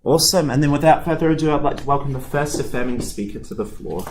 Awesome. And then without further ado, I'd like to welcome the first affirming speaker to the floor.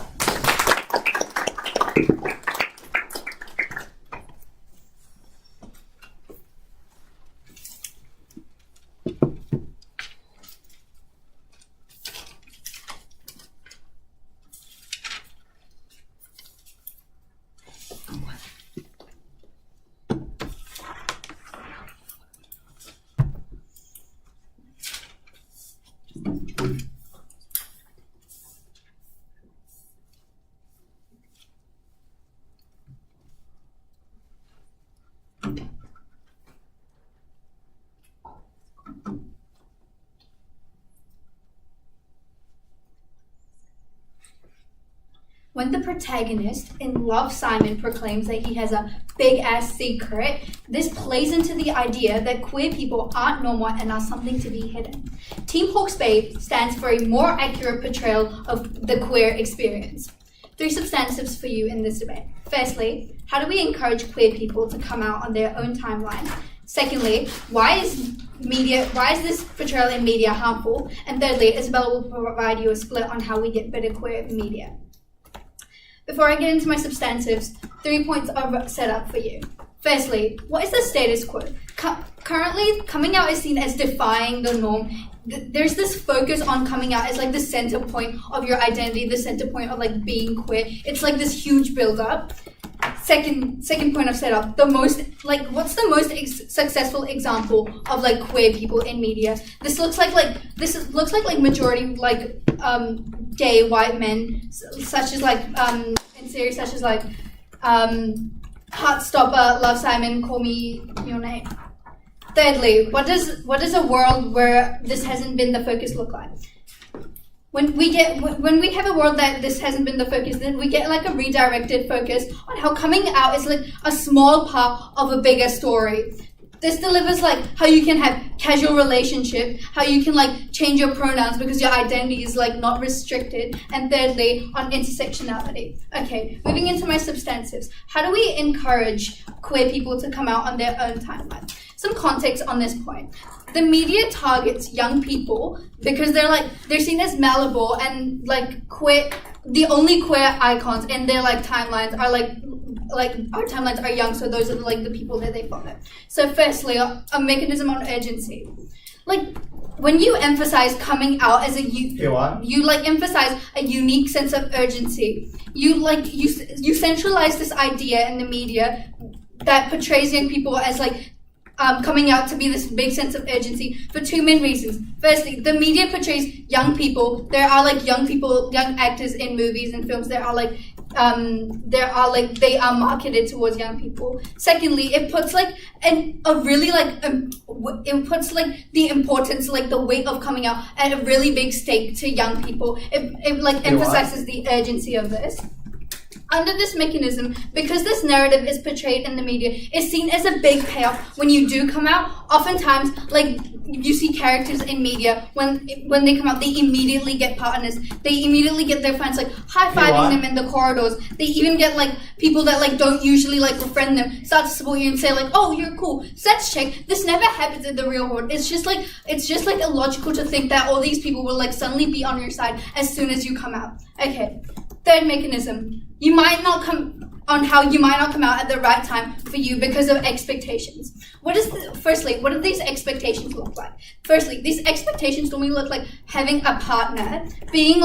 When the protagonist in Love, Simon proclaims that he has a big-ass secret, this plays into the idea that queer people aren't normal and are something to be hidden. Team Hawke's Babe stands for a more accurate portrayal of the queer experience. 3 substantives for you in this debate. Firstly, how do we encourage queer people to come out on their own timeline? Secondly, why is this portrayal in media harmful? And thirdly, Isabella will provide you a split on how we get better queer media. Before I get into my substantives, 3 points are set up for you. Firstly, what is the status quo? Currently, coming out is seen as defying the norm. There's this focus on coming out as like the center point of your identity, the center point of like being queer. It's like this huge build-up. Second point I've set up, what's the most successful example of like queer people in media? This looks like majority gay white men, such as in series such as Heartstopper, Love, Simon, Call Me Your Name. Thirdly, what does a world where this hasn't been the focus look like? When we have a world that this hasn't been the focus, then we get like a redirected focus on how coming out is like a small part of a bigger story. This delivers like how you can have casual relationship, how you can like change your pronouns because your identity is like not restricted, and thirdly, on intersectionality. Okay, moving into my substantives. How do we encourage queer people to come out on their own timeline? Some context on this point. The media targets young people because they're seen as malleable and like queer. The only queer icons in their like timelines are like our timelines are young, so those are like the people that they follow. So firstly, a mechanism on urgency. Like when you emphasize coming out as you like emphasize a unique sense of urgency. You centralize this idea in the media that portrays young people as like coming out to be this big sense of urgency for 2 main reasons. Firstly, the media portrays young people. There are like young actors in movies and films that are like they are marketed towards young people. Secondly, it puts like it puts like the importance, like the weight of coming out at a really big stake to young people. It like emphasizes the urgency of this. Under this mechanism, because this narrative is portrayed in the media, is seen as a big payoff when you do come out. Oftentimes, like you see characters in media when they come out, they immediately get partners. They immediately get their friends like high-fiving them in the corridors. They even get like people that like don't usually like befriend them start to support you and say like, oh, you're cool. Sense check. This never happens in the real world. It's just like illogical to think that all these people will like suddenly be on your side as soon as you come out. Okay. Third mechanism. You might not come out at the right time for you because of expectations. Firstly, what do these expectations look like? Firstly, these expectations normally look like having a partner, being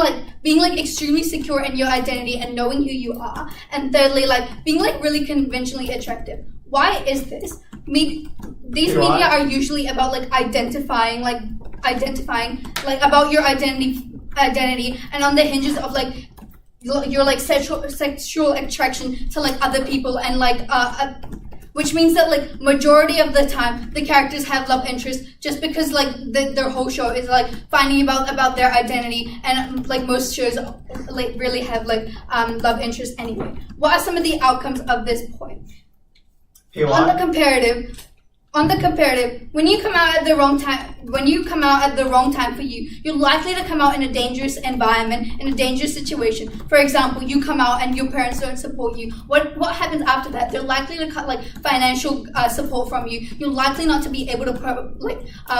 extremely secure in your identity and knowing who you are, and thirdly, like being like really conventionally attractive. Why is this? These media are usually about like identifying about your identity and on the hinges of like your like sexual attraction to like other people, and like which means that like majority of the time the characters have love interests just because like their whole show is like finding about their identity, and like most shows like really have like love interests anyway. What are some of the outcomes of this point? On the comparative, On the comparative, when you come out at the wrong time for you, you're likely to come out in a dangerous environment, in a dangerous situation. For example, you come out and your parents don't support you. What happens after that? They're likely to cut financial support from you. You're likely not to be able to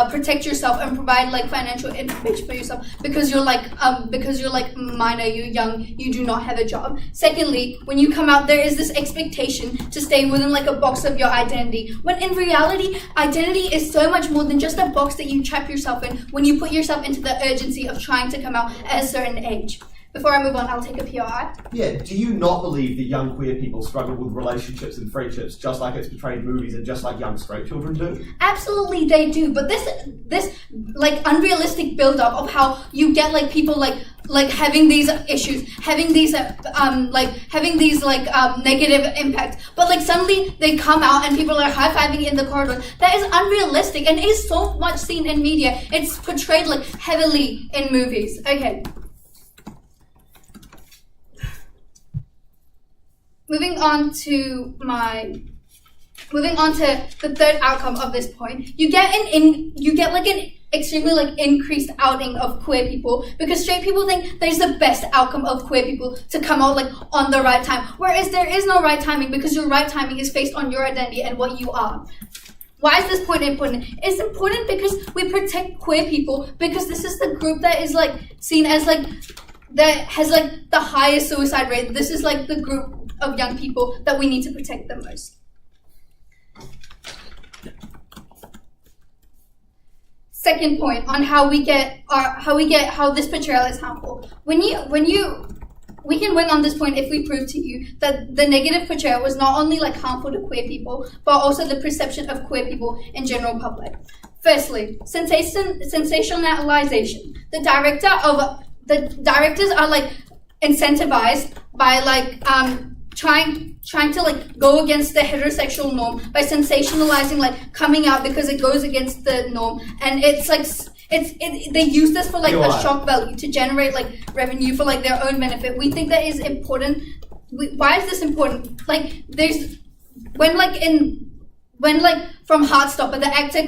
protect yourself and provide financial information for yourself because you're minor, you're young, you do not have a job. Secondly, when you come out, there is this expectation to stay within a box of your identity, when in reality, identity is so much more than just a box that you trap yourself in when you put yourself into the urgency of trying to come out at a certain age. Before I move on, I'll take a POI. Yeah, do you not believe that young queer people struggle with relationships and friendships just like it's portrayed in movies and just like young straight children do? Absolutely, they do. But this unrealistic build-up of how you get people having these issues, having these negative impacts, but suddenly they come out and people are high-fiving in the corridor. That is unrealistic and is so much seen in media. It's portrayed heavily in movies. Okay. Moving on to the third outcome of this point, you get an extremely increased outing of queer people because straight people think that is the best outcome of queer people to come out on the right time, whereas there is no right timing because your right timing is based on your identity and what you are. Why is this point important? It's important because we protect queer people because this is the group that is seen as that has the highest suicide rate. This is the group of young people that we need to protect the most. Second point on how this portrayal is harmful. We can win on this point if we prove to you that the negative portrayal was not only harmful to queer people, but also the perception of queer people in general public. Firstly, sensationalization. The directors are incentivized by trying to go against the heterosexual norm by sensationalizing coming out because it goes against the norm, and they use this for a shock value to generate revenue for their own benefit. We think that is important. Why is this important? When from Heartstopper, the actor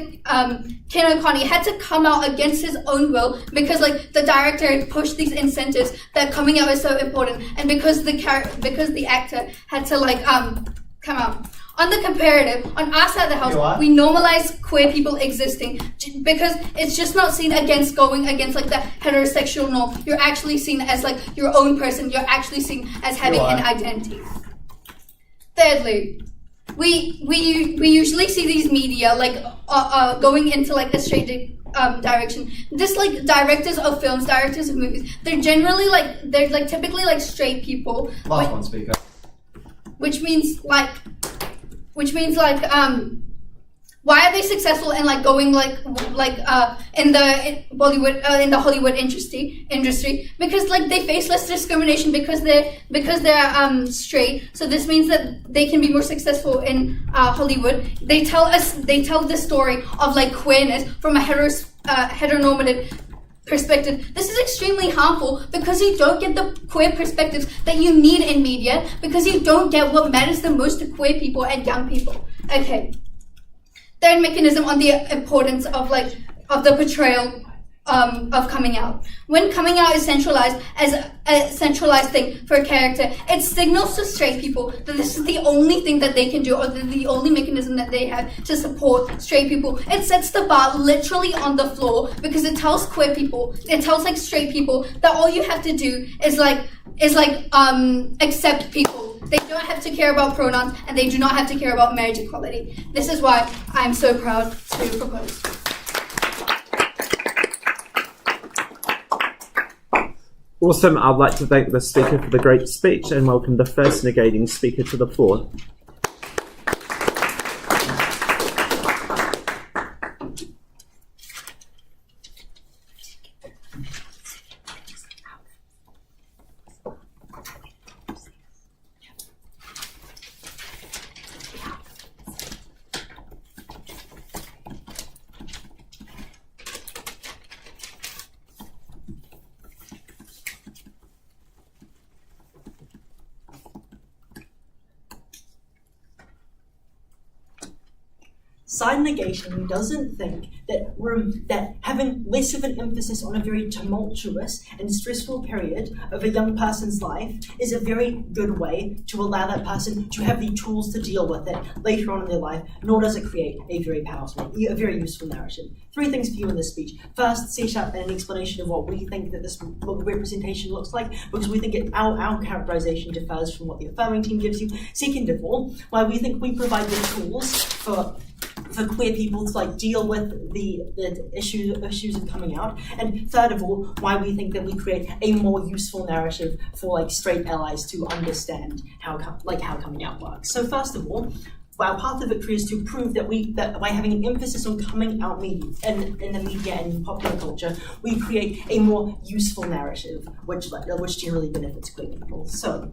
Ken O'Connie had to come out against his own will because the director had pushed these incentives that coming out is so important, and because the actor had to come out. On the comparative, on our side of the house, we normalize queer people existing because it's just not seen going against the heterosexual norm. You're actually seen as your own person. You're actually seen as having an identity. Thirdly, we usually see these media going into a straight direction. Just directors of films, directors of movies, they're generally they're typically straight people. Last one, speaker. Which means why are they successful in going in the Bollywood in the Hollywood industry? Because they face less discrimination because they're straight. So this means that they can be more successful in Hollywood. They tell the story of queerness from a heteronormative perspective. This is extremely harmful because you don't get the queer perspectives that you need in media because you don't get what matters the most to queer people and young people. Okay. Third mechanism on the importance of the portrayal of coming out. When coming out is centralized as a centralized thing for a character, it signals to straight people that this is the only thing that they can do or the only mechanism that they have to support straight people. It sets the bar literally on the floor because it tells queer people, it tells straight people that all you have to do is accept people. They don't have to care about pronouns and they do not have to care about marriage equality. This is why I'm so proud to propose. Awesome. I'd like to thank the speaker for the great speech and welcome the first negating speaker to the floor. Side negation doesn't think that having less of an emphasis on a very tumultuous and stressful period of a young person's life is a very good way to allow that person to have the tools to deal with it later on in their life, nor does it create a very powerful, a very useful narrative. 3 things for you in this speech. First, set up an explanation of what we think that this representation looks like, because we think our characterization differs from what the affirming team gives you. Second of all, why we think we provide the tools for queer people to deal with the issues of coming out, and third of all, why we think that we create a more useful narrative for straight allies to understand how coming out works. So first of all, our path of victory is to prove that by having an emphasis on coming out in the media and in popular culture, we create a more useful narrative, which generally benefits queer people. So,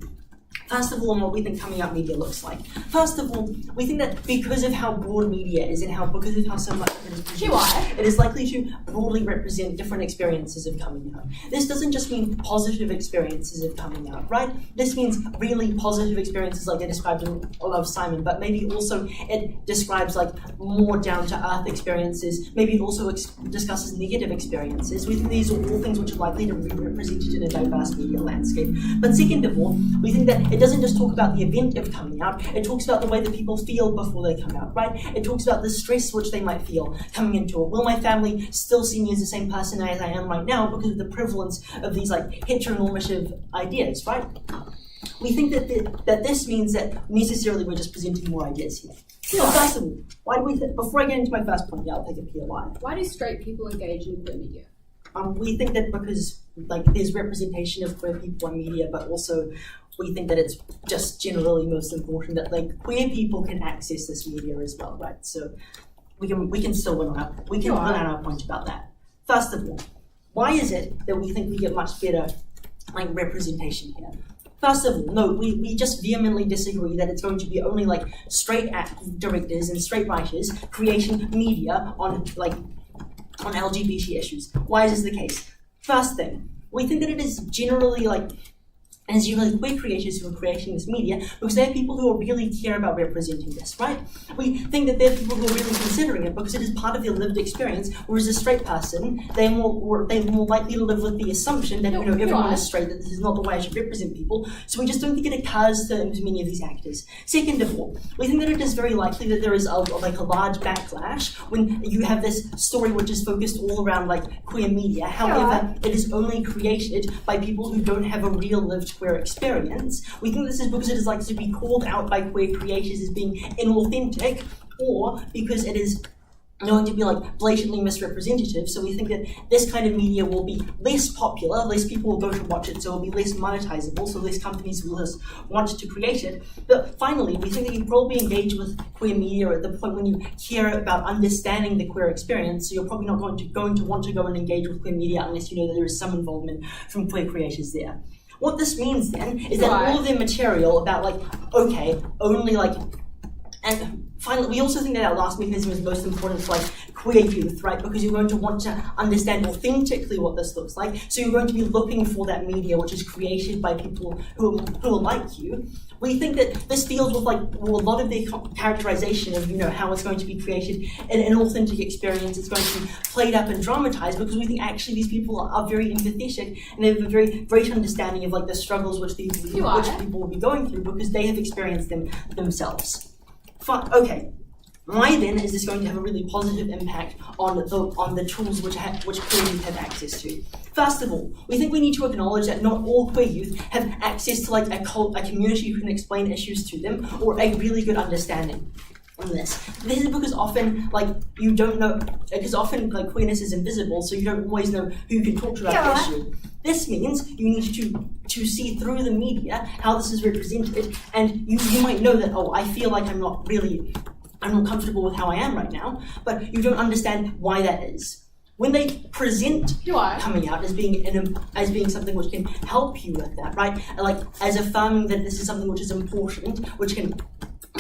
first of all, what we think coming out media looks like. First of all, we think that because of how broad media is and because of how so much of it is produced, it is likely to broadly represent different experiences of coming out. This doesn't just mean positive experiences of coming out, right? This means really positive experiences like I described in Love, Simon, but maybe also it describes more down-to-earth experiences. Maybe it also discusses negative experiences. We think these are all things which are likely to be represented in a diverse media landscape. But second of all, we think that it doesn't just talk about the event of coming out, it talks about the way that people feel before they come out, right? It talks about the stress which they might feel coming into it. Will my family still see me as the same person as I am right now because of the prevalence of these heteronormative ideas, right? We think that this means that necessarily we're just presenting more ideas here. So first of all, why do we before I get into my first point, I'll take a POI. Why do straight people engage in queer media? We think that because there's representation of queer people in media, but also we think that it's just generally most important that queer people can access this media as well, right? So we can still win on our point about that. First of all, why is it that we think we get much better representation here? First of all, no, we just vehemently disagree that it's going to be only straight directors and straight writers creating media on LGBT issues. Why is this the case? First thing, we think that it is generally queer creators who are creating this media because they're people who really care about representing this, right? We think that they're people who are really considering it because it is part of their lived experience, whereas a straight person, they're more likely to live with the assumption that everyone is straight, that this is not the way I should represent people, so we just don't think it occurs to many of these actors. Second of all, we think that it is very likely that there is a large backlash when you have this story which is focused all around queer media. However, it is only created by people who don't have a real lived queer experience. We think this is because it is likely to be called out by queer creators as being inauthentic, or because it is going to be blatantly misrepresentative. So we think that this kind of media will be less popular, less people will go to watch it, so it will be less monetizable, so less companies will just want to create it. But finally, we think that you probably engage with queer media at the point when you care about understanding the queer experience, so you're probably not going to want to go and engage with queer media unless you know that there is some involvement from queer creators there. What this means then is that all of their material about and finally, we also think that our last mechanism is most important for queer youth, right? Because you're going to want to understand authentically what this looks like. So you're going to be looking for that media which is created by people who are like you. We think that this deals with a lot of their characterization of how it's going to be created in an authentic experience. It's going to be played up and dramatized because we think actually these people are very empathetic and they have a very great understanding of the struggles which people will be going through because they have experienced them themselves. Okay, why then is this going to have a really positive impact on the tools which queer youth have access to? First of all, we think we need to acknowledge that not all queer youth have access to a community who can explain issues to them or a really good understanding on this. This is because often you don't know, because often queerness is invisible, so you don't always know who can talk to about the issue. This means you need to see through the media how this is represented, and you might know that, I feel like I'm not comfortable with how I am right now, but you don't understand why that is. When they present coming out as being something which can help you with that, right? As affirming that this is something which is important, which can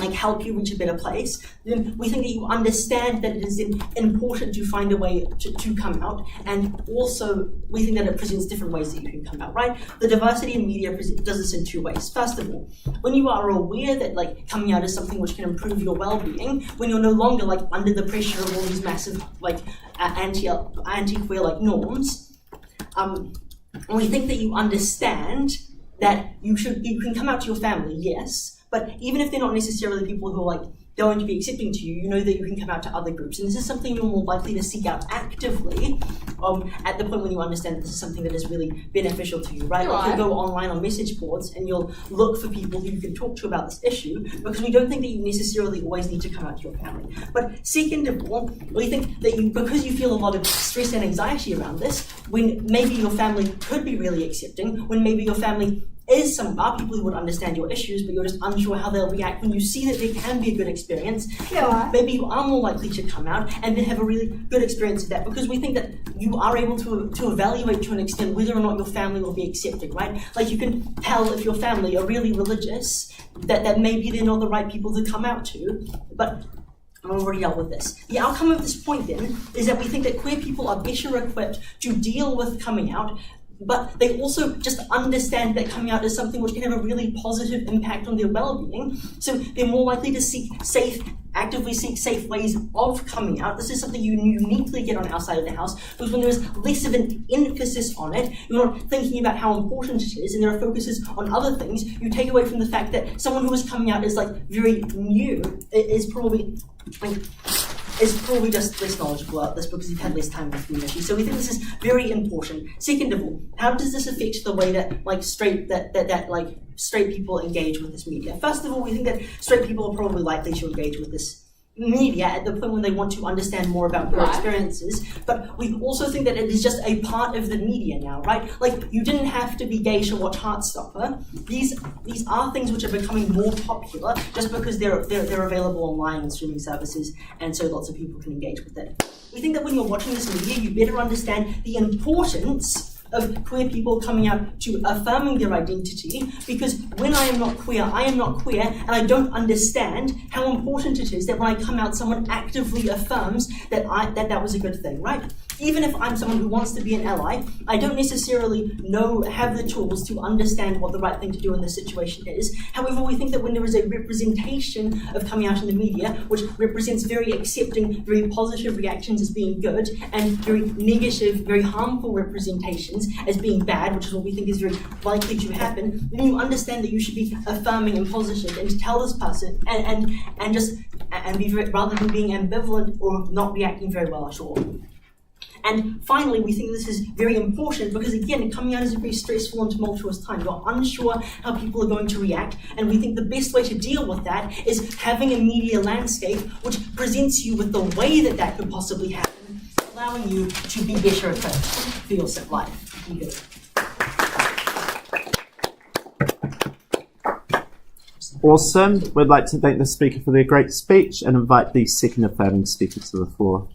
like help you reach a better place, then we think that you understand that it is important to find a way to come out, and also we think that it presents different ways that you can come out, right? The diversity in media does this in two ways. First of all, when you are aware that like coming out is something which can improve your well-being, when you're no longer like under the pressure of all these massive like anti-queer like norms, we think that you understand that you can come out to your family, yes, but even if they're not necessarily people who are like going to be accepting to you, you know that you can come out to other groups, and this is something you're more likely to seek out actively at the point when you understand that this is something that is really beneficial to you, right? Like you'll go online on message boards and you'll look for people who you can talk to about this issue, because we don't think that you necessarily always need to come out to your family. But second of all, we think that because you feel a lot of stress and anxiety around this, when maybe your family could be really accepting, when maybe your family are people who would understand your issues, but you're just unsure how they'll react, when you see that there can be a good experience, maybe you are more likely to come out and then have a really good experience of that, because we think that you are able to evaluate to an extent whether or not your family will be accepting, right? Like you can tell if your family are really religious, that maybe they're not the right people to come out to, but I've already dealt with this. The outcome of this point then is that we think that queer people are better equipped to deal with coming out, but they also just understand that coming out is something which can have a really positive impact on their well-being. So they're more likely to actively seek safe ways of coming out. This is something you uniquely get on our side of the house, because when there is less of an emphasis on it, you're not thinking about how important it is, and there are focuses on other things, you take away from the fact that someone who is coming out is like very new is probably just less knowledgeable about this because you've had less time with the community. So we think this is very important. Second of all, how does this affect the way that like straight people engage with this media? First of all, we think that straight people are probably likely to engage with this media at the point when they want to understand more about their experiences, but we also think that it is just a part of the media now, right? Like you didn't have to be gay to watch Heartstopper. These are things which are becoming more popular just because they're available online on streaming services, and so lots of people can engage with it. We think that when you're watching this media, you better understand the importance of queer people coming out to affirming their identity, because when I am not queer, and I don't understand how important it is that when I come out, someone actively affirms that that was a good thing, right? Even if I'm someone who wants to be an ally, I don't necessarily have the tools to understand what the right thing to do in this situation is. However, we think that when there is a representation of coming out in the media, which represents very accepting, very positive reactions as being good, and very negative, very harmful representations as being bad, which is what we think is very likely to happen, then you understand that you should be affirming and positive and to tell this person and be very, rather than being ambivalent or not reacting very well at all. And finally, we think this is very important because, again, coming out is a very stressful and tumultuous time. You're unsure how people are going to react, and we think the best way to deal with that is having a media landscape which presents you with the way that could possibly happen, allowing you to be better equipped for your life. Awesome. We'd like to thank the speaker for their great speech and invite the second affirming speaker to the floor.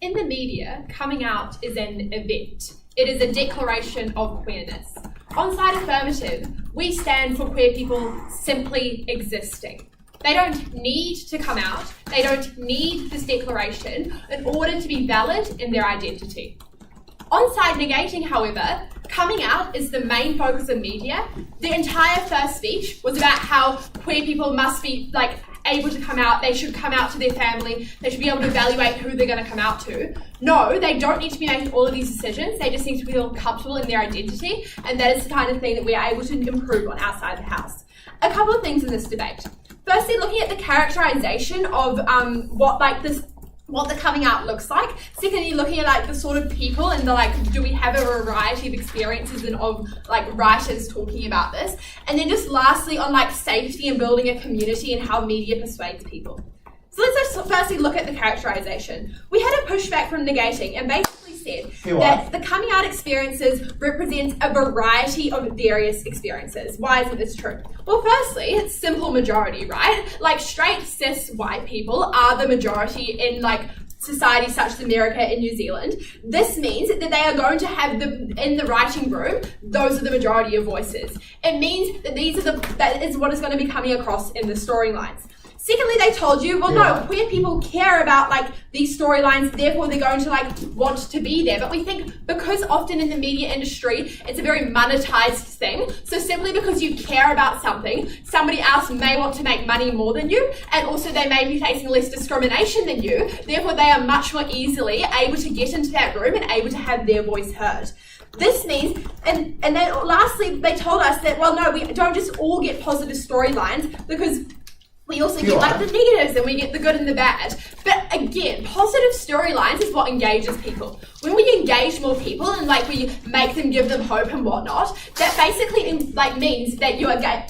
In the media, coming out is an event. It is a declaration of queerness. On Side Affirmative, we stand for queer people simply existing. They don't need to come out. They don't need this declaration in order to be valid in their identity. On-side negating, however, coming out is the main focus of media. The entire first speech was about how queer people must be able to come out, they should come out to their family, they should be able to evaluate who they're going to come out to. No, they don't need to be making all of these decisions, they just need to feel comfortable in their identity, and that is the kind of thing that we are able to improve on our side of the house. A couple of things in this debate. Firstly, looking at the characterization of what the coming out looks like. Secondly, looking at the sort of people and do we have a variety of experiences and of writers talking about this? And then just lastly on safety and building a community and how media persuades people. So let's just firstly look at the characterization. We had a pushback from negating and basically said that the coming out experiences represent a variety of various experiences. Why isn't this true? Well, firstly, it's simple majority, right? Straight cis white people are the majority in societies such as America and New Zealand. This means that they are going to have in the writing room, those are the majority of voices. It means that that is what is going to be coming across in the storylines. Secondly, they told you, well, no, queer people care about these storylines, therefore they're going to want to be there. But we think because often in the media industry, it's a very monetized thing. So simply because you care about something, somebody else may want to make money more than you, and also they may be facing less discrimination than you. Therefore, they are much more easily able to get into that room and able to have their voice heard. This means, and then lastly, they told us that, well, no, we don't just all get positive storylines because we also get the negatives and we get the good and the bad. But again, positive storylines is what engages people. When we engage more people and we make them, give them hope and whatnot, that basically means that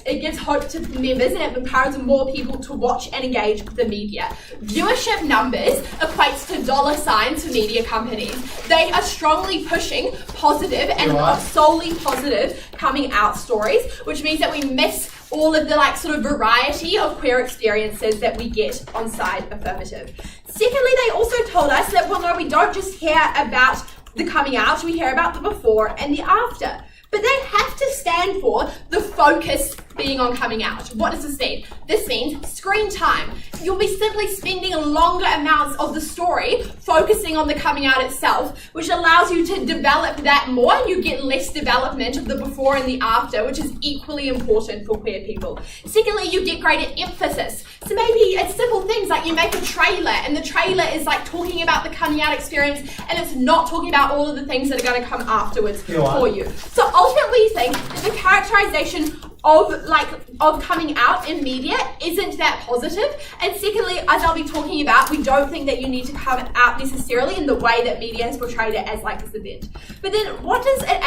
it gives hope to members and it encourages more people to watch and engage with the media. Viewership numbers equates to dollar signs for media companies. They are strongly pushing positive and solely positive coming out stories, which means that we miss all of the sort of variety of queer experiences that we get on side Affirmative. Secondly, they also told us that, well, no, we don't just care about the coming out, we care about the before and the after. But they have to stand for the focus being on coming out. What does this mean? This means screen time. You'll be simply spending longer amounts of the story focusing on the coming out itself, which allows you to develop that more and you get less development of the before and the after, which is equally important for queer people. Secondly, you get greater emphasis. So maybe it's simple things like you make a trailer and the trailer is talking about the coming out experience and it's not talking about all of the things that are going to come afterwards for you. So ultimately, we think that the characterization of coming out in media isn't that positive. And secondly, as I'll be talking about, we don't think that you need to come out necessarily in the way that media has portrayed it as this event. But then what does it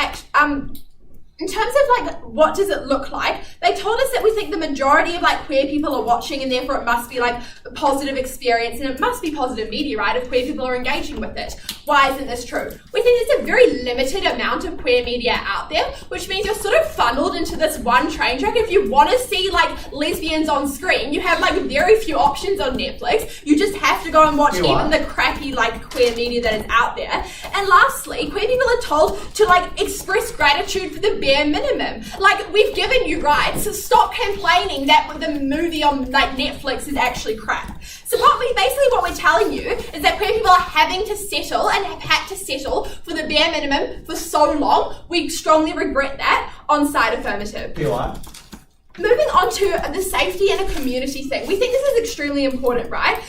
in terms of what does it look like, they told us that we think the majority of queer people are watching and therefore it must be a positive experience and it must be positive media, right, if queer people are engaging with it. Why isn't this true? We think there's a very limited amount of queer media out there, which means you're sort of funneled into this one train track. If you want to see lesbians on screen, you have very few options on Netflix. You just have to go and watch even the crappy queer media that is out there. And lastly, queer people are told to express gratitude for the bare minimum. We've given you rights, so stop complaining that the movie on Netflix is actually crap. So what we're telling you is that queer people are having to settle and have had to settle for the bare minimum for so long. We strongly regret that on side Affirmative. Moving on to the safety and a community thing, we think this is extremely important, right?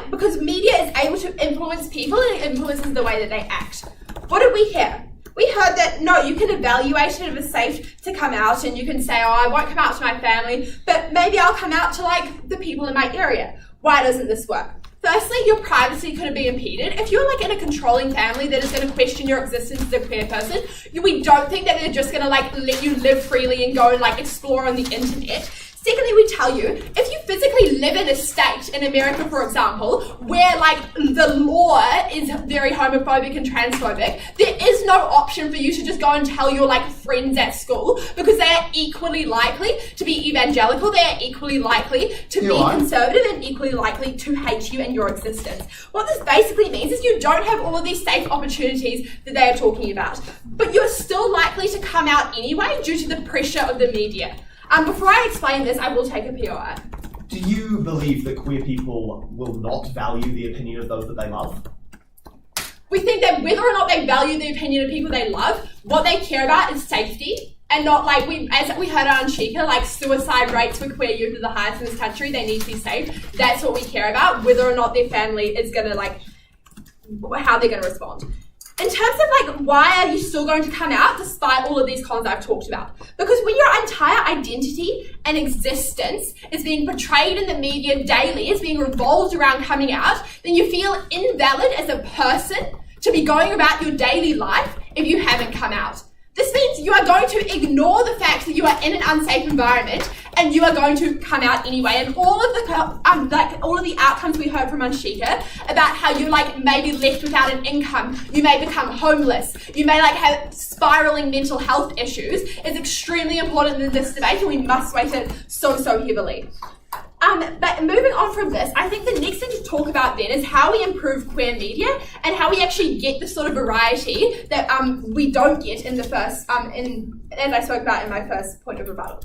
Because media is able to influence people and it influences the way that they act. What did we hear? We heard that, no, you can evaluate it if it's safe to come out and you can say, oh, I won't come out to my family, but maybe I'll come out to the people in my area. Why doesn't this work? Firstly, your privacy could be impeded. If you're in a controlling family that is going to question your existence as a queer person, we don't think that they're just going to let you live freely and go and explore on the internet. Secondly, we tell you, if you physically live in a state, in America, for example, where the law is very homophobic and transphobic, there is no option for you to just go and tell your friends at school because they are equally likely to be evangelical, they are equally likely to be conservative and equally likely to hate you and your existence. What this basically means is you don't have all of these safe opportunities that they are talking about, but you're still likely to come out anyway due to the pressure of the media. Before I explain this, I will take a POI. Do you believe that queer people will not value the opinion of those that they love? We think that whether or not they value the opinion of people they love, what they care about is safety, and not like, as we heard on Sheikah, like suicide rates for queer youth are the highest in this country, they need to be safe. That's what we care about, whether or not their family is going to, like, how they're going to respond. In terms of, like, why are you still going to come out despite all of these cons I've talked about? Because when your entire identity and existence is being portrayed in the media daily, is being revolved around coming out, then you feel invalid as a person to be going about your daily life if you haven't come out. This means you are going to ignore the fact that you are in an unsafe environment and you are going to come out anyway. And all of the outcomes we heard from Anshika about how you're like maybe left without an income, you may become homeless, you may like have spiraling mental health issues is extremely important in this debate, and we must weight it so heavily. But moving on from this, I think the next thing to talk about then is how we improve queer media and how we actually get the sort of variety that we don't get in the first, as I spoke about in my first point of rebuttal.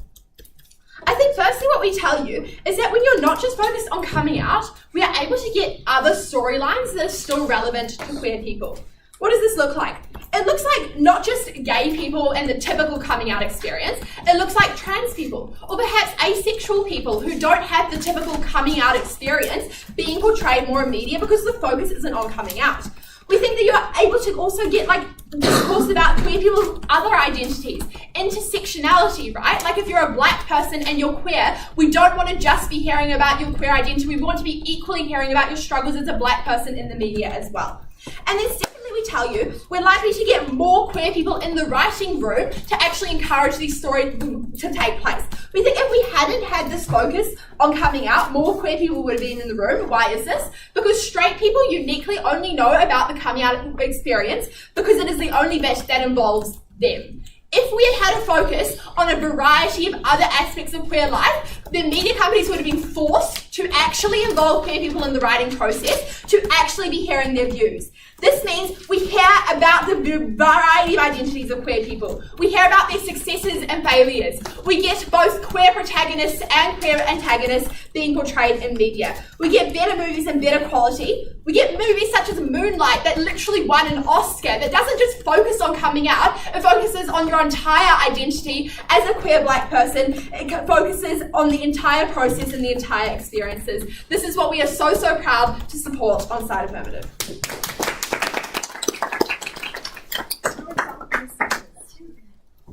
I think firstly what we tell you is that when you're not just focused on coming out, we are able to get other storylines that are still relevant to queer people. What does this look like? It looks like not just gay people and the typical coming out experience, it looks like trans people, or perhaps asexual people who don't have the typical coming out experience being portrayed more in media because the focus isn't on coming out. We think that you are able to also get like discourse about queer people's other identities, intersectionality, right? Like if you're a black person and you're queer, we don't want to just be hearing about your queer identity, we want to be equally hearing about your struggles as a black person in the media as well. And then secondly, we tell you we're likely to get more queer people in the writing room to actually encourage these stories to take place. We think if we hadn't had this focus on coming out, more queer people would have been in the room. Why is this? Because straight people uniquely only know about the coming out experience because it is the only bit that involves them. If we had had a focus on a variety of other aspects of queer life, then media companies would have been forced to actually involve queer people in the writing process, to actually be hearing their views. This means we hear about the variety of identities of queer people. We hear about their successes and failures. We get both queer protagonists and queer antagonists being portrayed in media. We get better movies and better quality. We get movies such as Moonlight that literally won an Oscar that doesn't just focus on coming out, it focuses on your entire identity as a queer black person. It focuses on the entire process and the entire experiences. This is what we are so proud to support on Side Affirmative.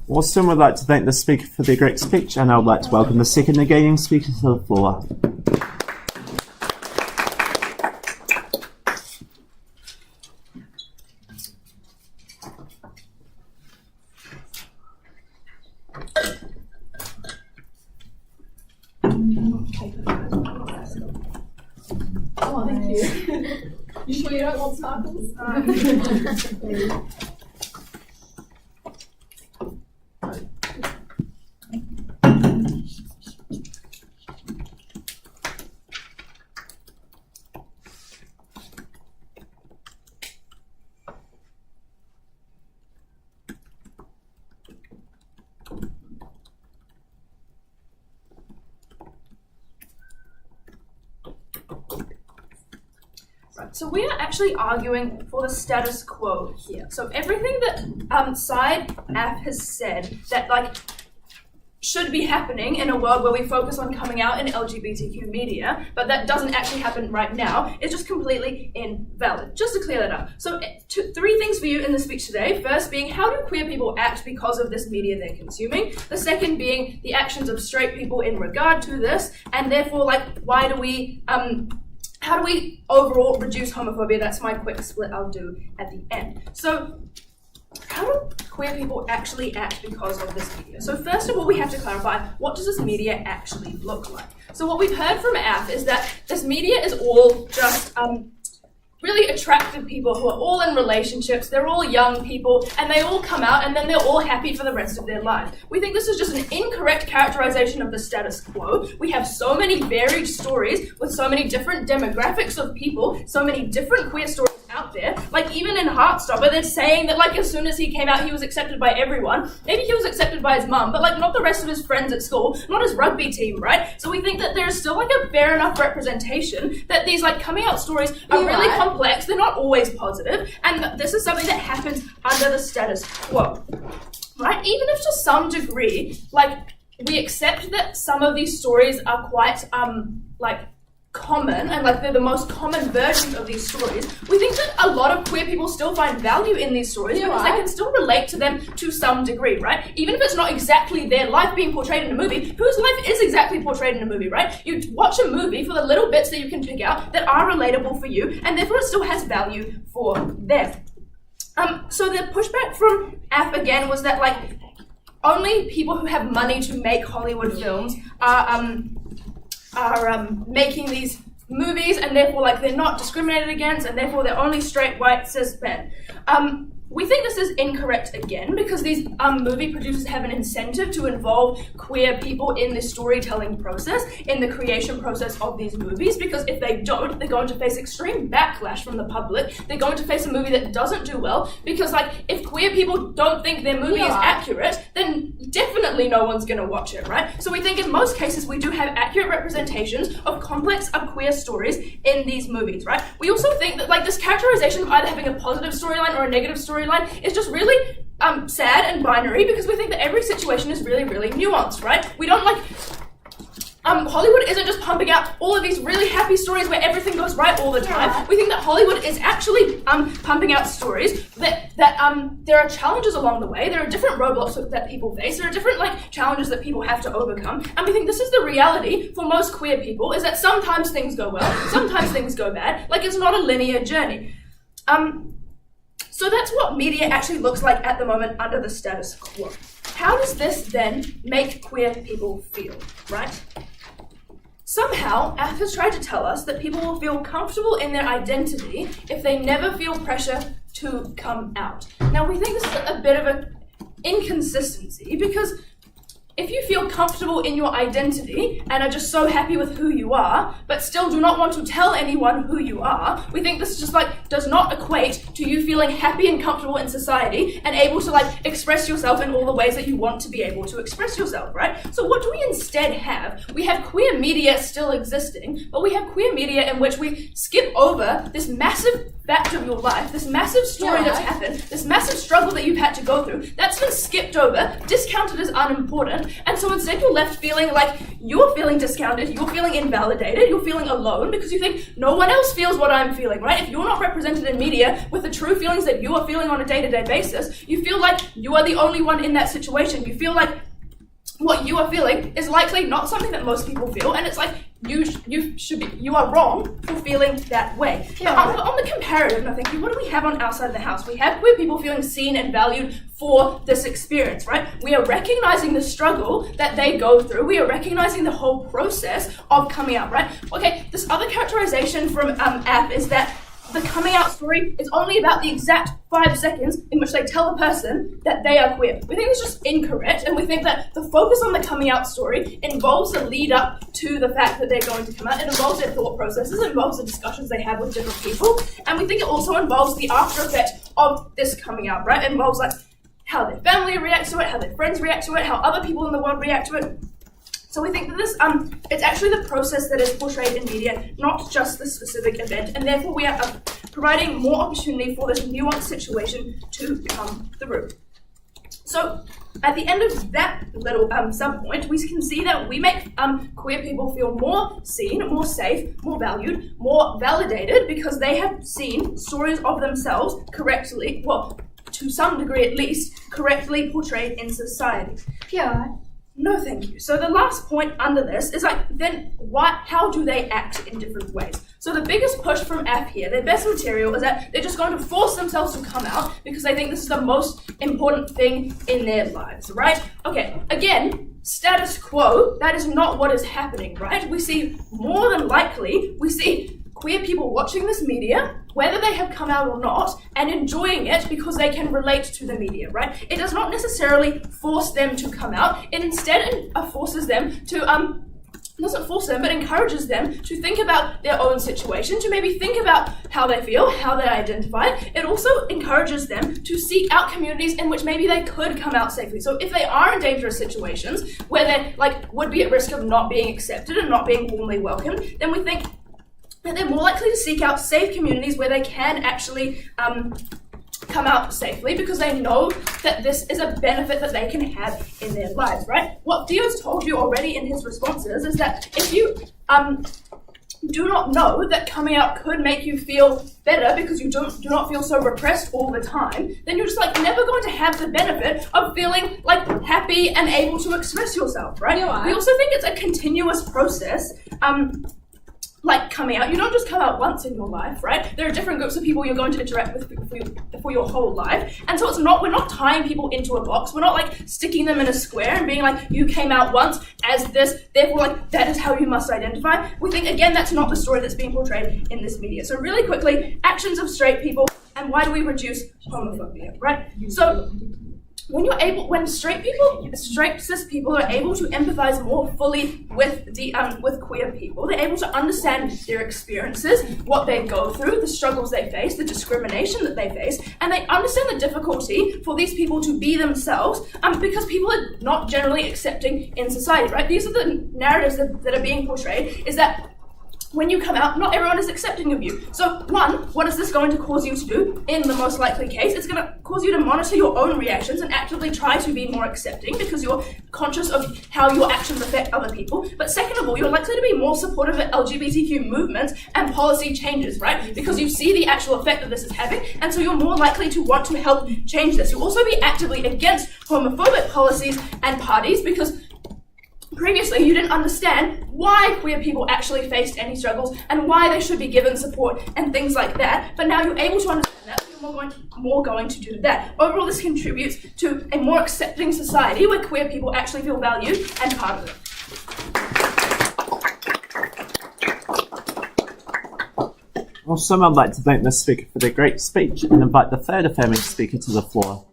Austin would like to thank the speaker for their great speech, and I would like to welcome the second negating speaker to the floor. Oh, thank you. You sure you don't want sparkles? So we are actually arguing for the status quo here. So everything that Side Aff has said that like should be happening in a world where we focus on coming out in LGBTQ media, but that doesn't actually happen right now, is just completely invalid. Just to clear that up. So three things for you in the speech today. First being, how do queer people act because of this media they're consuming? The second being the actions of straight people in regard to this, and therefore like why do we how do we overall reduce homophobia? That's my quick split I'll do at the end. So how do queer people actually act because of this media? So first of all, we have to clarify, what does this media actually look like? So what we've heard from Aff is that this media is all just really attractive people who are all in relationships, they're all young people, and they all come out and then they're all happy for the rest of their lives. We think this is just an incorrect characterization of the status quo. We have so many varied stories with so many different demographics of people, so many different queer stories out there. Like even in Heartstopper, they're saying that like as soon as he came out, he was accepted by everyone. Maybe he was accepted by his mum, but like not the rest of his friends at school, not his rugby team, right? So we think that there's still like a fair enough representation that these like coming out stories are really complex. They're not always positive, and this is something that happens under the status quo, right? Even if to some degree, like we accept that some of these stories are quite like common and like they're the most common versions of these stories, we think that a lot of queer people still find value in these stories because they can still relate to them to some degree, right? Even if it's not exactly their life being portrayed in a movie, whose life is exactly portrayed in a movie, right? You watch a movie for the little bits that you can pick out that are relatable for you, and therefore it still has value for them. So the pushback from AF again was that like only people who have money to make Hollywood films are making these movies, and therefore like they're not discriminated against, and therefore they're only straight white cis men. We think this is incorrect again because these movie producers have an incentive to involve queer people in the storytelling process, in the creation process of these movies, because if they don't, they're going to face extreme backlash from the public. They're going to face a movie that doesn't do well because like if queer people don't think their movie is accurate, then definitely no one's going to watch it, right? So we think in most cases we do have accurate representations of complex queer stories in these movies, right? We also think that like this characterization of either having a positive storyline or a negative storyline is just really sad and binary because we think that every situation is really, really nuanced, right? We don't like... Hollywood isn't just pumping out all of these really happy stories where everything goes right all the time. We think that Hollywood is actually pumping out stories that there are challenges along the way. There are different roadblocks that people face. There are different like challenges that people have to overcome. And we think this is the reality for most queer people, is that sometimes things go well, sometimes things go bad. Like it's not a linear journey. So that's what media actually looks like at the moment under the status quo. How does this then make queer people feel, right? Somehow, AF has tried to tell us that people will feel comfortable in their identity if they never feel pressure to come out. Now, we think this is a bit of an inconsistency because if you feel comfortable in your identity and are just so happy with who you are, but still do not want to tell anyone who you are, we think this just like does not equate to you feeling happy and comfortable in society and able to like express yourself in all the ways that you want to be able to express yourself, right? So what do we instead have? We have queer media still existing, but we have queer media in which we skip over this massive fact of your life, this massive story that's happened, this massive struggle that you've had to go through, that's been skipped over, discounted as unimportant, and so instead you're left feeling like you're feeling discounted, you're feeling invalidated, you're feeling alone because you think no one else feels what I'm feeling, right? If you're not represented in media with the true feelings that you are feeling on a day-to-day basis, you feel like you are the only one in that situation. You feel like what you are feeling is likely not something that most people feel, and it's like you are wrong for feeling that way. On the comparative, no thank you, what do we have on our side of the house? We have queer people feeling seen and valued for this experience, right? We are recognizing the struggle that they go through. We are recognizing the whole process of coming out, right? Okay, this other characterization from AF is that the coming out story is only about the exact 5 seconds in which they tell a person that they are queer. We think it's just incorrect, and we think that the focus on the coming out story involves the lead up to the fact that they're going to come out. It involves their thought processes, it involves the discussions they have with different people, and we think it also involves the after effect of this coming out, right? It involves like how their family reacts to it, how their friends react to it, how other people in the world react to it. So we think that this, it's actually the process that is portrayed in media, not just the specific event, and therefore we are providing more opportunity for this nuanced situation to come through. So at the end of that little sub-point, we can see that we make queer people feel more seen, more safe, more valued, more validated, because they have seen stories of themselves correctly, well, to some degree at least, correctly portrayed in society. Yeah. No, thank you. So the last point under this is like, then how do they act in different ways? So the biggest push from AF here, their best material, is that they're just going to force themselves to come out because they think this is the most important thing in their lives, right? Okay, again, status quo, that is not what is happening, right? We see more than likely, queer people watching this media, whether they have come out or not, and enjoying it because they can relate to the media, right? It does not necessarily force them to come out. It instead forces them to, doesn't force them, but encourages them to think about their own situation, to maybe think about how they feel, how they identify. It also encourages them to seek out communities in which maybe they could come out safely. So if they are in dangerous situations where they would be at risk of not being accepted and not being warmly welcomed, then we think that they're more likely to seek out safe communities where they can actually come out safely, because they know that this is a benefit that they can have in their lives, right? What Dio's told you already in his responses is that if you do not know that coming out could make you feel better because you do not feel so repressed all the time, then you're just never going to have the benefit of feeling happy and able to express yourself, right? We also think it's a continuous process. Coming out, you don't just come out once in your life, right? There are different groups of people you're going to interact with for your whole life, and so we're not tying people into a box. We're not sticking them in a square and being you came out once as this, therefore that is how you must identify. We think again that's not the story that's being portrayed in this media. So really quickly, actions of straight people and why do we reduce homophobia, right? So when straight cis people are able to empathize more fully with with queer people, they're able to understand their experiences, what they go through, the struggles they face, the discrimination that they face, and they understand the difficulty for these people to be themselves, because people are not generally accepting in society, right? These are the narratives that are being portrayed, is that when you come out, not everyone is accepting of you. So one, what is this going to cause you to do? In the most likely case, it's going to cause you to monitor your own reactions and actively try to be more accepting because you're conscious of how your actions affect other people. But second of all, you're likely to be more supportive of LGBTQ movements and policy changes, right? Because you see the actual effect that this is having, and so you're more likely to want to help change this. You'll also be actively against homophobic policies and parties because previously, you didn't understand why queer people actually faced any struggles and why they should be given support and things like that. But now you're able to understand that, so you're more going to do that. Overall, this contributes to a more accepting society where queer people actually feel valued and part of it. Also, I'd like to thank the speaker for their great speech and invite the third affirming speaker to the floor.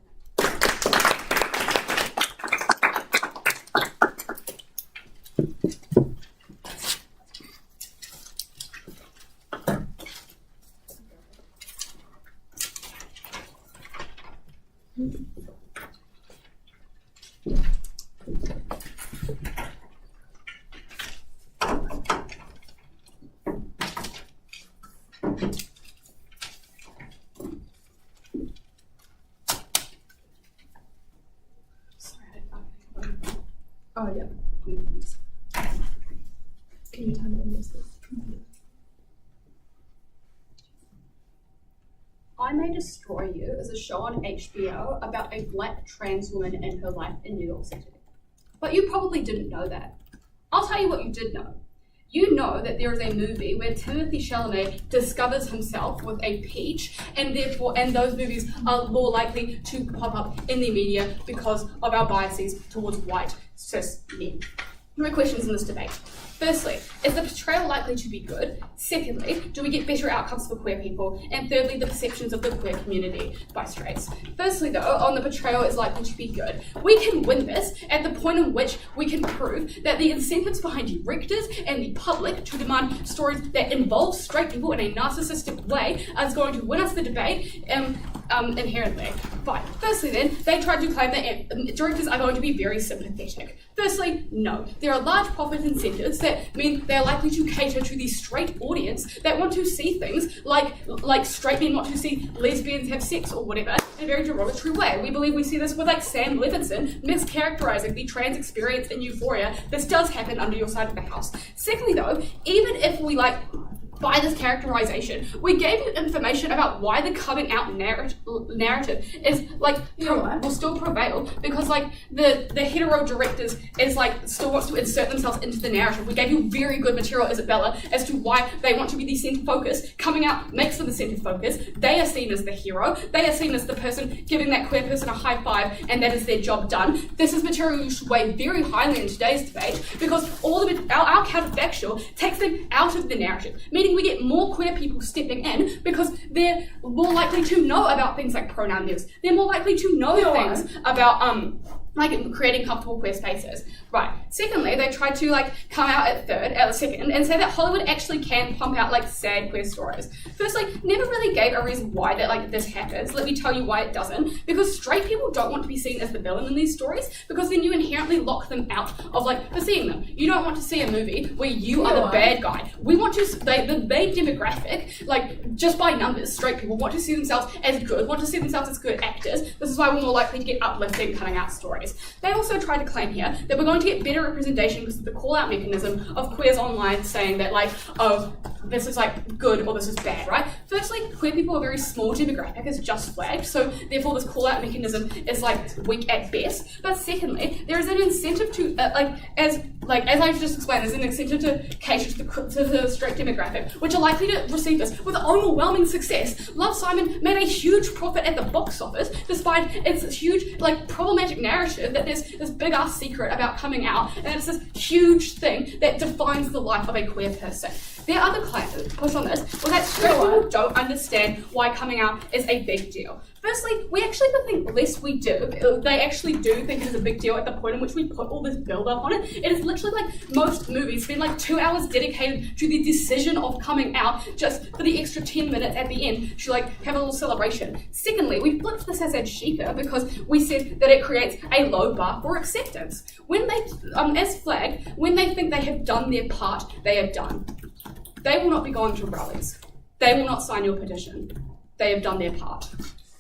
Oh, yeah. Can you tell me this? I May Destroy You is a show on HBO about a black trans woman and her life in New York City. But you probably didn't know that. I'll tell you what you did know. You know that there is a movie where Timothée Chalamet discovers himself with a peach, and those movies are more likely to pop up in the media because of our biases towards white cis men. No questions in this debate. Firstly, is the portrayal likely to be good? Secondly, do we get better outcomes for queer people? And thirdly, the perceptions of the queer community by straights. Firstly though, on the portrayal is likely to be good. We can win this at the point in which we can prove that the incentives behind directors and the public to demand stories that involve straight people in a narcissistic way is going to win us the debate inherently. Fine. Firstly then, they tried to claim that directors are going to be very sympathetic. Firstly, no. There are large profit incentives that mean they're likely to cater to the straight audience that want to see things like straight men want to see lesbians have sex or whatever in a very derogatory way. We believe we see this with Sam Levinson mischaracterizing the trans experience in Euphoria. This does happen under your side of the house. Secondly though, even if we by this characterization, we gave you information about why the coming out narrative is will still prevail because the hetero directors is still wants to insert themselves into the narrative. We gave you very good material, Isabella, as to why they want to be the centre focus. Coming out makes them the centre focus. They are seen as the hero. They are seen as the person giving that queer person a high five, and that is their job done. This is material you should weigh very highly in today's debate because all of our counterfactual takes them out of the narrative. Meaning meaning we get more queer people stepping in because they're more likely to know about things like pronoun use. They're more likely to know things about like creating comfortable queer spaces. Right. Secondly, they tried to like come out at second and say that Hollywood actually can pump out like sad queer stories. Firstly, never really gave a reason why that like this happens. Let me tell you why it doesn't. Because straight people don't want to be seen as the villain in these stories, because then you inherently lock them out of like for seeing them. You don't want to see a movie where you are the bad guy. We want to the main demographic, like just by numbers, straight people want to see themselves as good, want to see themselves as good actors. This is why we're more likely to get uplifting cutting out stories. They also tried to claim here that we're going to get better representation because of the call-out mechanism of queers online saying that like, oh, this is like good or this is bad, right? Firstly, queer people are a very small demographic, as just flagged, so therefore this call-out mechanism is like weak at best. But secondly, there is an incentive to as I just explained, there's an incentive to cater to the straight demographic, which are likely to receive this with overwhelming success. Love, Simon made a huge profit at the box office, despite its huge like problematic narrative that there's this big ass secret about coming out, and it's this huge thing that defines the life of a queer person. Their other push on this was that straight people don't understand why coming out is a big deal. Firstly, we actually think less we do. They actually do think it is a big deal at the point in which we put all this build up on it. It is literally like most movies spend like 2 hours dedicated to the decision of coming out just for the extra 10 minutes at the end to like have a little celebration. Secondly, we flipped this as a cheaper because we said that it creates a low bar for acceptance. When they, as flagged, when they think they have done their part, they are done. They will not be going to rallies. They will not sign your petition. They have done their part.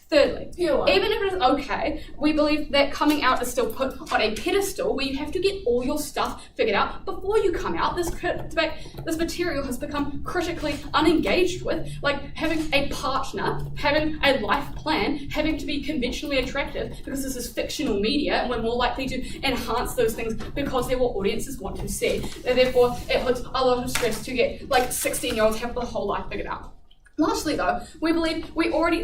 Thirdly, even if it is okay, we believe that coming out is still put on a pedestal where you have to get all your stuff figured out before you come out. This material has become critically unengaged with, like having a partner, having a life plan, having to be conventionally attractive because this is fictional media and we're more likely to enhance those things because they're what audiences want to see. And therefore, it puts a lot of stress to get like 16-year-olds have the whole life figured out. Lastly though, we believe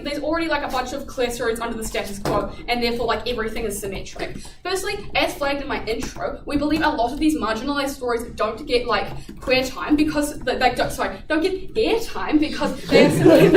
there's already like a bunch of clear stories under the status quo and therefore like everything is symmetric. Firstly, as flagged in my intro, we believe a lot of these marginalised stories don't get like queer time because don't get airtime because they're simply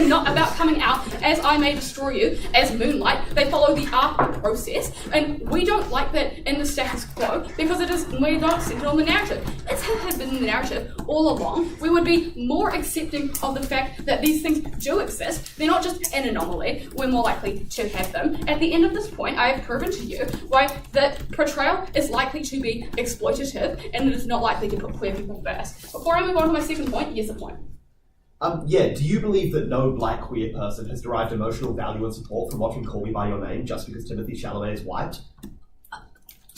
not about coming out as I May Destroy You, as Moonlight. They follow the arc process and we don't like that in the status quo because we don't center on the narrative. This has been the narrative all along. We would be more accepting of the fact that these things do exist. They're not just an anomaly. We're more likely to have them. At the end of this point, I have proven to you why the portrayal is likely to be exploitative and it is not likely to put queer people first. Before I move on to my second point, here's the point. Do you believe that no black queer person has derived emotional value and support from watching Call Me By Your Name just because Timothée Chalamet is white?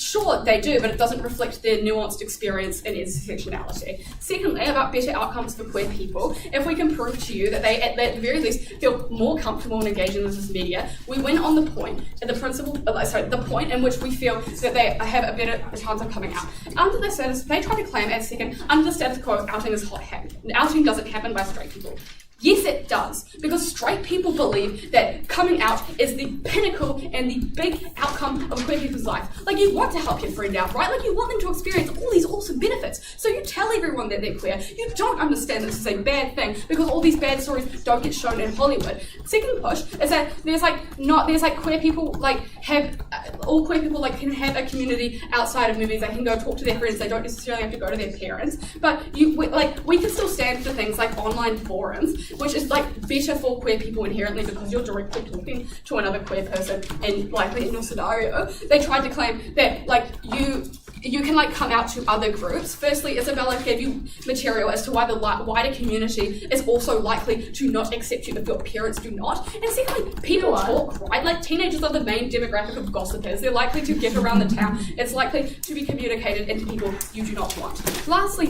Sure, they do, but it doesn't reflect their nuanced experience in intersectionality. Secondly, about better outcomes for queer people, if we can prove to you that they, at the very least, feel more comfortable in engaging with this media, we win on the point, the point in which we feel that they have a better chance of coming out. Under the status, they try to claim as second, under the status quo, outing doesn't happen by straight people. Yes, it does, because straight people believe that coming out is the pinnacle and the big outcome of queer people's life. Like, you want to help your friend out, right? Like, you want them to experience all these awesome benefits. So you tell everyone that they're queer. You don't understand this is a bad thing because all these bad stories don't get shown in Hollywood. Second push is that queer people all queer people can have a community outside of movies. They can go talk to their friends. They don't necessarily have to go to their parents. But we can still stand for things like online forums, which is better for queer people inherently because you're directly talking to another queer person and likely in your scenario. They tried to claim that you can come out to other groups. Firstly, Isabella gave you material as to why the wider community is also likely to not accept you if your parents do not. And secondly, people talk, right? Like, teenagers are the main demographic of gossipers. They're likely to get around the town. It's likely to be communicated into people you do not want. Lastly,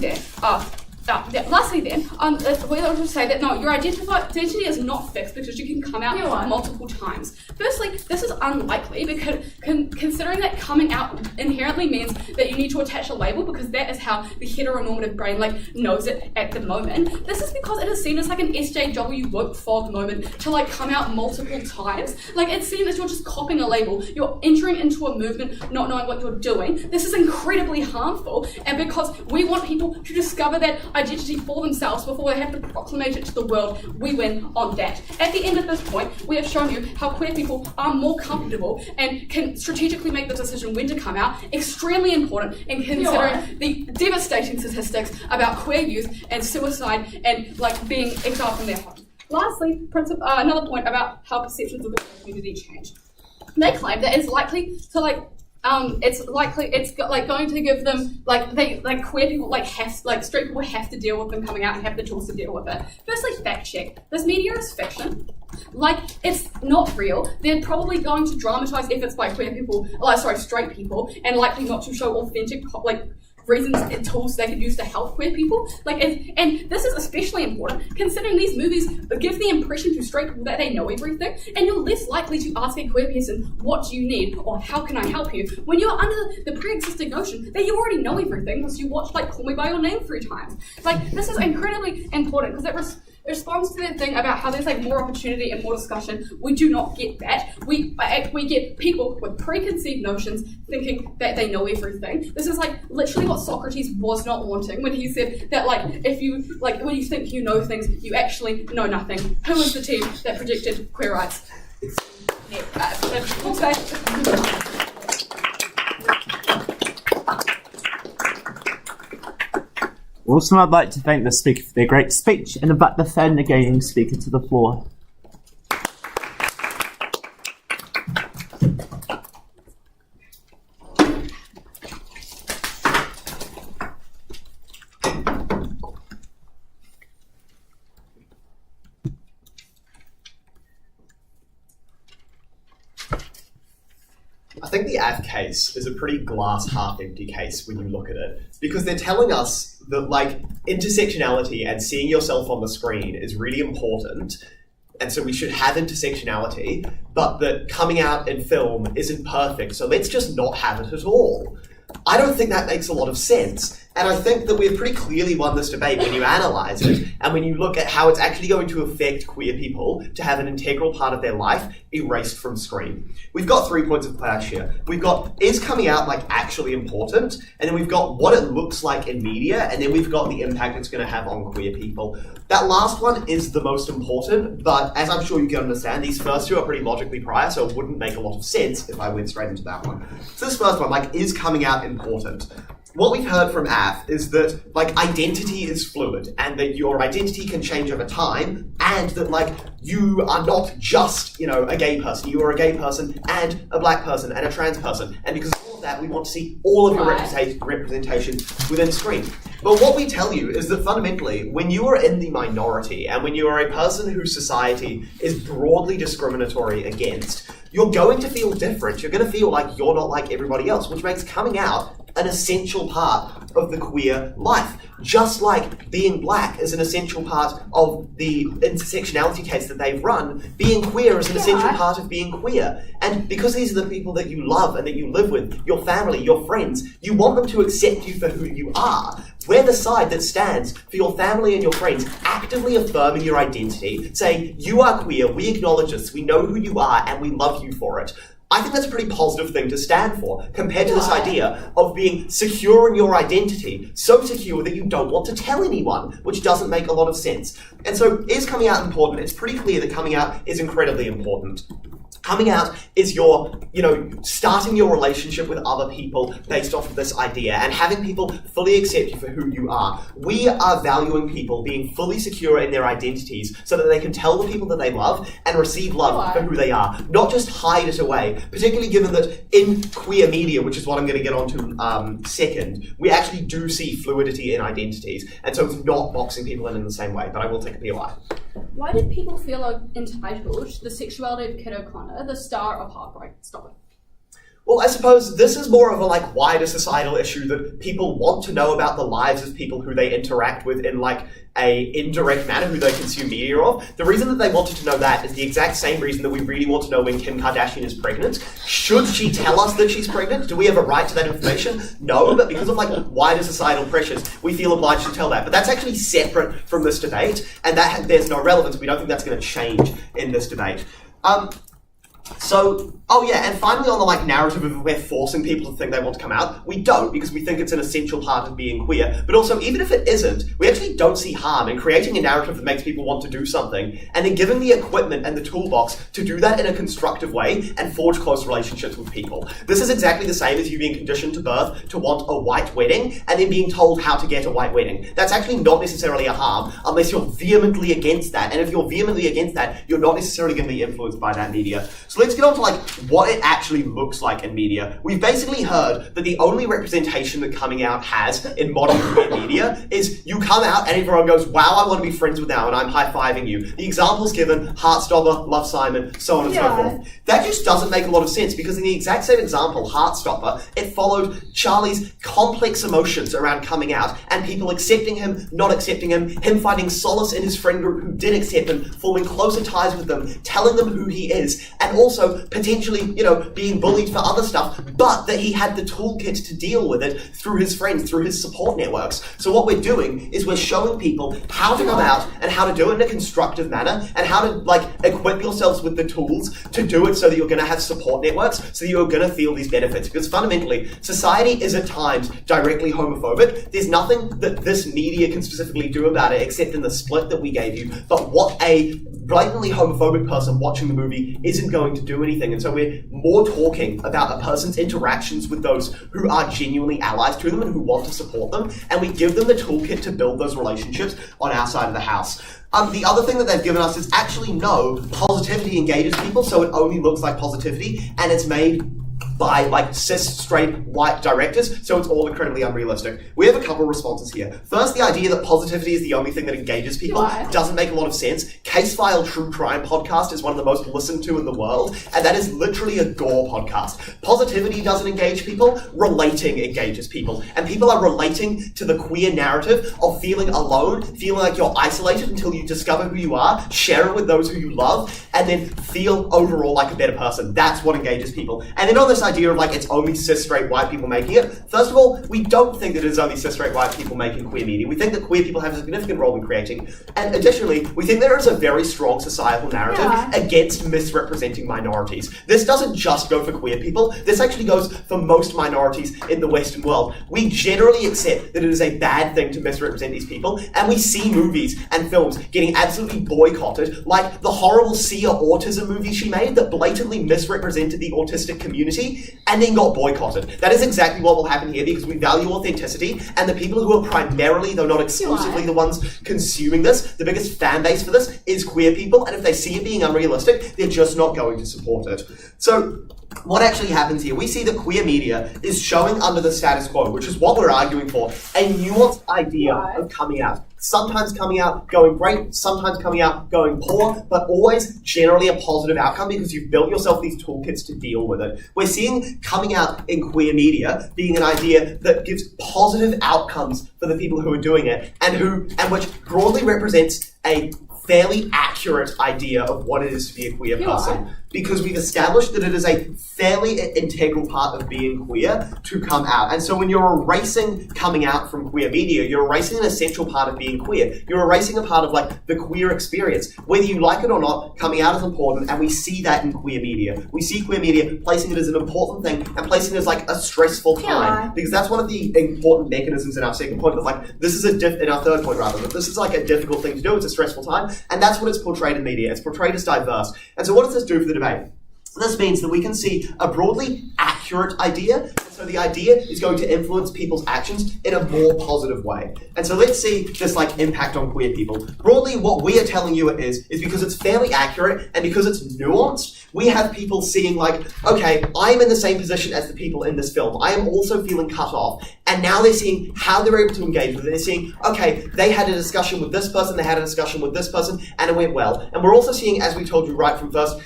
we also say that no, your identity is not fixed because you can come out multiple times. Firstly, this is unlikely because considering that coming out inherently means that you need to attach a label because that is how the heteronormative brain knows it at the moment. This is because it is seen as an SJW woke fog moment to come out multiple times. It's seen as you're just copying a label. You're entering into a movement not knowing what you're doing. This is incredibly harmful, and because we want people to discover that identity for themselves before they have to proclamate it to the world, we win on that. At the end of this point, we have shown you how queer people are more comfortable and can strategically make the decision when to come out, extremely important in considering the devastating statistics about queer youth and suicide and being exiled from their homes. Lastly, another point about how perceptions of the queer community change. They claim that it's likely to going to give them queer people straight people have to deal with them coming out and have the tools to deal with it. Firstly, fact check. This media is fiction. It's not real. They're probably going to dramatize efforts by straight people, and likely not to show authentic reasons and tools they could use to help queer people. And this is especially important considering these movies give the impression to straight people that they know everything, and you're less likely to ask a queer person, what do you need, or how can I help you, when you're under the pre-existing notion that you already know everything because you watched Call Me By Your Name 3 times. This is incredibly important because it responds to that thing about how there's more opportunity and more discussion. We do not get that. We get people with preconceived notions thinking that they know everything. This is literally what Socrates was not wanting when he said that if you when you think you know things, you actually know nothing. Who was the team that predicted queer rights? Also, I'd like to thank the speaker for their great speech and invite the third negating speaker to the floor. I think the AF case is a pretty glass half empty case when you look at it, because they're telling us that intersectionality and seeing yourself on the screen is really important, and so we should have intersectionality, but that coming out in film isn't perfect, so let's just not have it at all. I don't think that makes a lot of sense, and I think that we've pretty clearly won this debate when you analyse it, and when you look at how it's actually going to affect queer people to have an integral part of their life erased from screen. We've got 3 points of clash here. We've got, is coming out actually important? And then we've got what it looks like in media, and then we've got the impact it's going to have on queer people. That last one is the most important, but as I'm sure you can understand, these first two are pretty logically prior, so it wouldn't make a lot of sense if I went straight into that one. So this first one, is coming out important? What we've heard from AF is that identity is fluid, and that your identity can change over time, and that you are not just a gay person. You are a gay person and a black person and a trans person, and because of all of that, we want to see all of your representation within screen. But what we tell you is that fundamentally, when you are in the minority and when you are a person whose society is broadly discriminatory against, you're going to feel different. You're going to feel like you're not like everybody else, which makes coming out an essential part of the queer life. Just like being black is an essential part of the intersectionality case that they've run, being queer is an essential part of being queer. And because these are the people that you love and that you live with, your family, your friends, you want them to accept you for who you are. We're the side that stands for your family and your friends, actively affirming your identity, saying, you are queer, we acknowledge this, we know who you are, and we love you for it. I think that's a pretty positive thing to stand for, compared to this idea of being secure in your identity, so secure that you don't want to tell anyone, which doesn't make a lot of sense. And so, is coming out important? It's pretty clear that coming out is incredibly important. Coming out is your, starting your relationship with other people based off of this idea and having people fully accept you for who you are. We are valuing people being fully secure in their identities so that they can tell the people that they love and receive love for who they are, not just hide it away, particularly given that in queer media, which is what I'm going to get onto second, we actually do see fluidity in identities, and so it's not boxing people in the same way, but I will take a POI. Why did people feel entitled to the sexuality of Kid O'Connor, the star of Heartbreak? Stop it. Well, I suppose this is more of a wider societal issue that people want to know about the lives of people who they interact with in a indirect manner, who they consume media of. The reason that they wanted to know that is the exact same reason that we really want to know when Kim Kardashian is pregnant. Should she tell us that she's pregnant? Do we have a right to that information? No, but because of wider societal pressures, we feel obliged to tell that. But that's actually separate from this debate, and that there's no relevance. We don't think that's going to change in this debate. So Oh yeah, and finally on the narrative of we're forcing people to think they want to come out, we don't, because we think it's an essential part of being queer. But also, even if it isn't, we actually don't see harm in creating a narrative that makes people want to do something, and then giving the equipment and the toolbox to do that in a constructive way and forge close relationships with people. This is exactly the same as you being conditioned to birth to want a white wedding, and then being told how to get a white wedding. That's actually not necessarily a harm, unless you're vehemently against that, and if you're vehemently against that, you're not necessarily going to be influenced by that media. So let's get on to what it actually looks like in media. We've basically heard that the only representation that coming out has in modern queer media is you come out and everyone goes, wow, I want to be friends with now, and I'm high-fiving you. The examples given, Heartstopper, Love Simon, so on and so forth. That just doesn't make a lot of sense, because in the exact same example, Heartstopper, it followed Charlie's complex emotions around coming out, and people accepting him, not accepting him finding solace in his friend group who did accept him, forming closer ties with them, telling them who he is, and also potentially, being bullied for other stuff, but that he had the toolkit to deal with it through his friends, through his support networks. So what we're doing is we're showing people how to come out and how to do it in a constructive manner, and how to equip yourselves with the tools to do it so that you're going to have support networks, so that you're going to feel these benefits. Because fundamentally, society is at times directly homophobic. There's nothing that this media can specifically do about it except in the split that we gave you. But what a blatantly homophobic person watching the movie isn't going to do anything. And so we're more talking about a person's interactions with those who are genuinely allies to them and who want to support them, and we give them the toolkit to build those relationships on our side of the house. The other thing that they've given us is actually no, positivity engages people, so it only looks like positivity, and it's made by cis, straight, white directors, so it's all incredibly unrealistic. We have a couple of responses here. First, the idea that positivity is the only thing that engages people doesn't make a lot of sense. Case File True Crime podcast is one of the most listened to in the world, and that is literally a gore podcast. Positivity doesn't engage people, relating engages people. And people are relating to the queer narrative of feeling alone, feeling like you're isolated until you discover who you are, share it with those who you love, and then feel overall like a better person. That's what engages people. And then on this idea of it's only cis straight white people making it. First of all, we don't think that it is only cis straight white people making queer media. We think that queer people have a significant role in creating. And additionally, we think there is a very strong societal narrative against misrepresenting minorities. This doesn't just go for queer people. This actually goes for most minorities in the Western world. We generally accept that it is a bad thing to misrepresent these people, and we see movies and films getting absolutely boycotted, like the horrible Sia autism movie she made that blatantly misrepresented the autistic community and then got boycotted. That is exactly what will happen here, because we value authenticity, and the people who are primarily, though not exclusively, the ones consuming this, the biggest fan base for this is queer people, and if they see it being unrealistic, they're just not going to support it. So what actually happens here? We see that queer media is showing under the status quo, which is what we're arguing for, a nuanced idea of coming out. Sometimes coming out going great, sometimes coming out going poor, but always generally a positive outcome because you've built yourself these toolkits to deal with it. We're seeing coming out in queer media being an idea that gives positive outcomes for the people who are doing it, and which broadly represents a fairly accurate idea of what it is to be a queer person. Because we've established that it is a fairly integral part of being queer to come out. And so when you're erasing coming out from queer media, you're erasing an essential part of being queer. You're erasing a part of the queer experience. Whether you like it or not, coming out is important, and we see that in queer media. We see queer media placing it as an important thing and placing it as a stressful time. Because that's one of the important mechanisms in our second point of this is in our third point rather, that this is a difficult thing to do, it's a stressful time, and that's what it's portrayed in media. It's portrayed as diverse. And so what does this do for the debate? This means that we can see a broadly accurate idea, and so the idea is going to influence people's actions in a more positive way. And so let's see this impact on queer people. Broadly, what we are telling you it is because it's fairly accurate and because it's nuanced, we have people seeing okay, I'm in the same position as the people in this film. I am also feeling cut off. And now they're seeing how they're able to engage with it. They're seeing, okay, they had a discussion with this person, they had a discussion with this person, and it went well. And we're also seeing, as we told you right from first,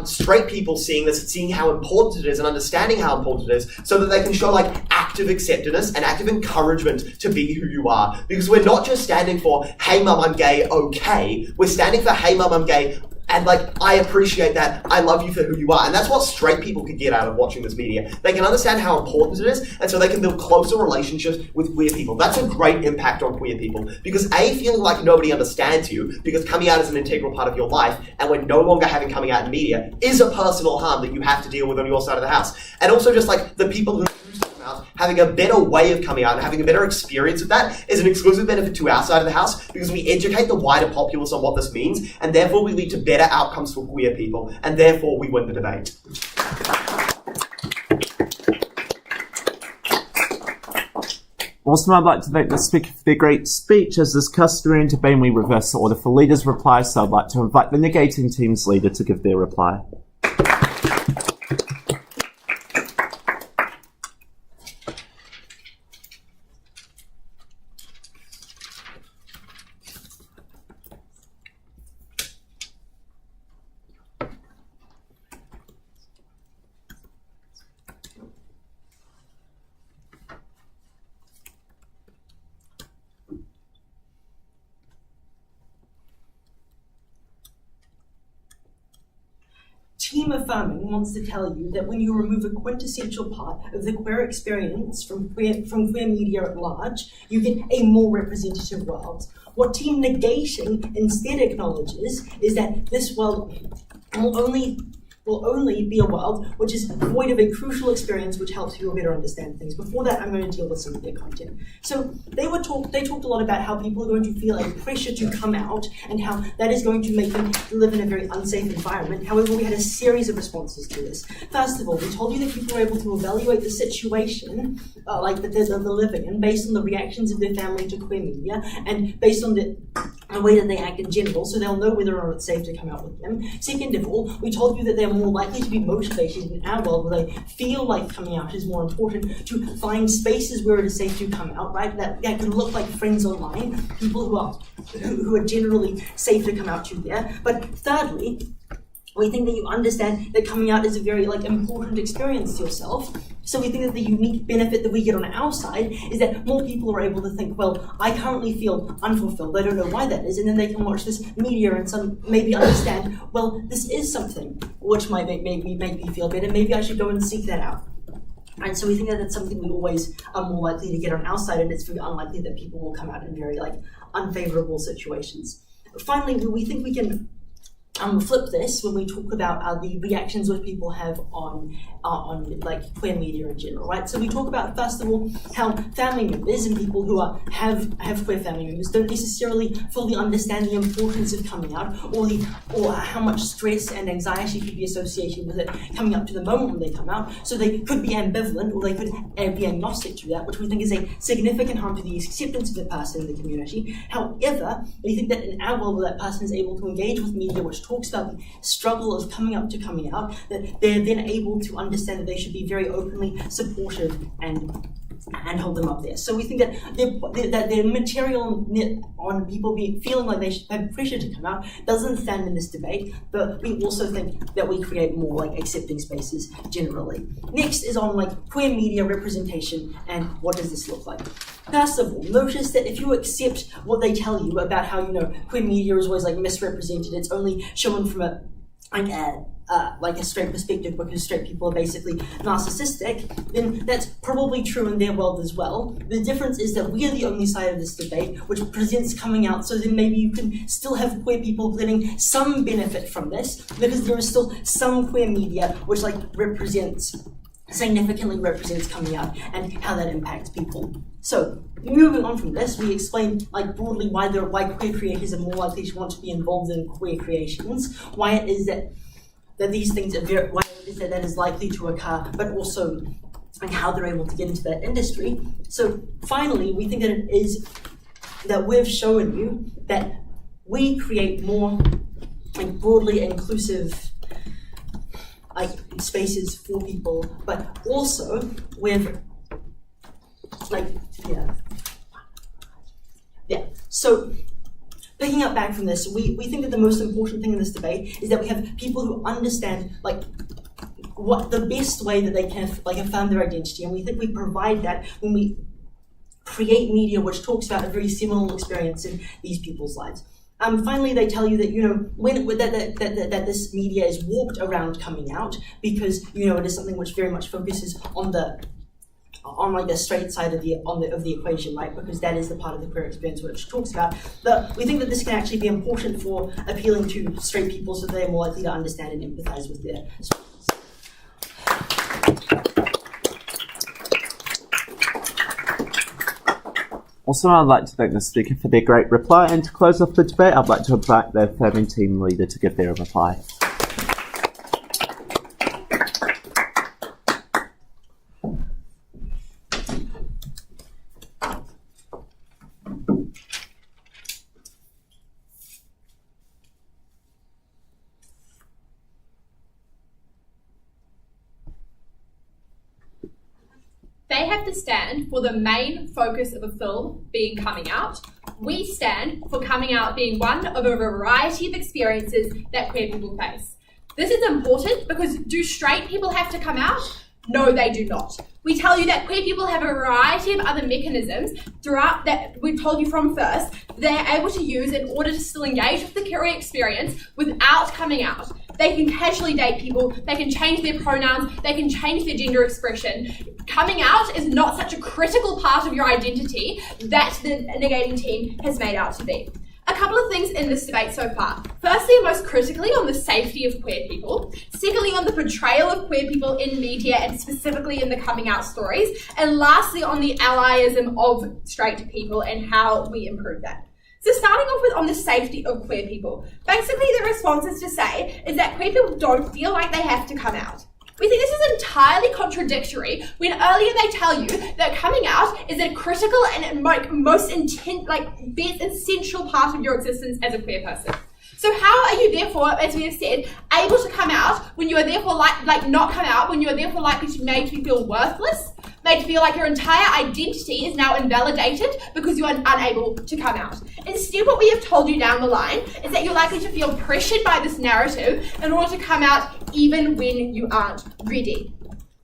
straight people seeing this, seeing how important it is and understanding how important it is, so that they can show active acceptance and active encouragement to be who you are. Because we're not just standing for, hey mum, I'm gay, okay. We're standing for, hey mum, I'm gay, And like, I appreciate that. I love you for who you are. And that's what straight people can get out of watching this media. They can understand how important it is, and so they can build closer relationships with queer people. That's a great impact on queer people. Because A, feeling like nobody understands you, because coming out is an integral part of your life, and we're no longer having coming out in media, is a personal harm that you have to deal with on your side of the house. And also just like the people who choose to come out, having a better way of coming out and having a better experience of that is an exclusive benefit to our side of the house, because we educate the wider populace on what this means, and therefore we lead to better outcomes for queer people, and therefore we win the debate. Also, I'd like to thank the speaker for their great speech. As is customary in debate, we reverse the order for leaders' replies, so I'd like to invite the Negating team's leader to give their reply. Team Affirming wants to tell you that when you remove a quintessential part of the queer experience from queer media at large, you get a more representative world. What Team Negating instead acknowledges is that this world will only be a world which is void of a crucial experience which helps people better understand things. Before that, I'm going to deal with some of their content. So they talked a lot about how people are going to feel a pressure to come out and how that is going to make them live in a very unsafe environment. However, we had a series of responses to this. First of all, we told you that people were able to evaluate the situation that they're living in based on the reactions of their family to queer media and based on the way that they act in general, so they'll know whether or not it's safe to come out with them. Second of all, we told you that they're more likely to be motivated in our world where they feel like coming out is more important to find spaces where it is safe to come out, right? That can look like friends online, people who are generally safe to come out to there. But thirdly, we think that you understand that coming out is a very important experience to yourself. So we think that the unique benefit that we get on our side is that more people are able to think, well, I currently feel unfulfilled. I don't know why that is. And then they can watch this media and maybe understand, well, this is something which might make me feel better. Maybe I should go and seek that out. And so we think that that's something we always are more likely to get on our side, and it's very unlikely that people will come out in very unfavorable situations. Finally, we think we can flip this when we talk about the reactions which people have on queer media in general, right? So we talk about, first of all, how family members and people who have queer family members don't necessarily fully understand the importance of coming out or how much stress and anxiety could be associated with it coming up to the moment when they come out. So they could be ambivalent or they could be agnostic to that, which we think is a significant harm to the acceptance of the person in the community. However, we think that in our world where that person is able to engage with media which talks about the struggle of coming up to coming out, that they're then able to understand that they should be very openly supportive and hold them up there. So we think that their material on people feeling like they should have pressure to come out doesn't stand in this debate, but we also think that we create more accepting spaces generally. Next is on queer media representation and what does this look like. First of all, notice that if you accept what they tell you about how queer media is always misrepresented, it's only shown from a straight perspective because straight people are basically narcissistic, then that's probably true in their world as well. The difference is that we are the only side of this debate which presents coming out, so then maybe you can still have queer people getting some benefit from this because there is still some queer media which significantly represents coming out and how that impacts people. So, moving on from this, we explain broadly why queer creators are more likely to want to be involved in queer creations, why it is that these things are why it is that is likely to occur, but also how they're able to get into that industry. So finally, we think that it is that we've shown you that we create more broadly inclusive spaces for people, but also with So picking up back from this, we think that the most important thing in this debate is that we have people who understand what the best way that they can affirm their identity, and we think we provide that when we create media which talks about a very seminal experience in these people's lives. Finally, they tell you that that this media is warped around coming out because it is something which very much focuses on the straight side of the equation, right? Because that is the part of the queer experience which talks about. But we think that this can actually be important for appealing to straight people, so they're more likely to understand and empathise with their. Also, I'd like to thank the speaker for their great reply, and to close off the debate, I'd like to invite the affirming team leader to give their reply. They have to stand for the main focus of a film being coming out. We stand for coming out being one of a variety of experiences that queer people face. This is important because do straight people have to come out? No, they do not. We tell you that queer people have a variety of other mechanisms throughout that we've told you from first they're able to use in order to still engage with the queer experience without coming out. They can casually date people, they can change their pronouns, they can change their gender expression. Coming out is not such a critical part of your identity that the Negating team has made out to be. A couple of things in this debate so far. Firstly, and most critically, on the safety of queer people. Secondly, on the portrayal of queer people in media and specifically in the coming out stories. And lastly, on the allyism of straight people and how we improve that. So starting off with on the safety of queer people. Basically, the response is to say is that queer people don't feel like they have to come out. We think this is entirely contradictory when earlier they tell you that coming out is a critical and most essential part of your existence as a queer person. So how are you therefore, as we have said, able to come out when you are therefore not come out when you are therefore likely to make you feel worthless, made to feel like your entire identity is now invalidated because you are unable to come out. Instead, what we have told you down the line is that you're likely to feel pressured by this narrative in order to come out even when you aren't ready.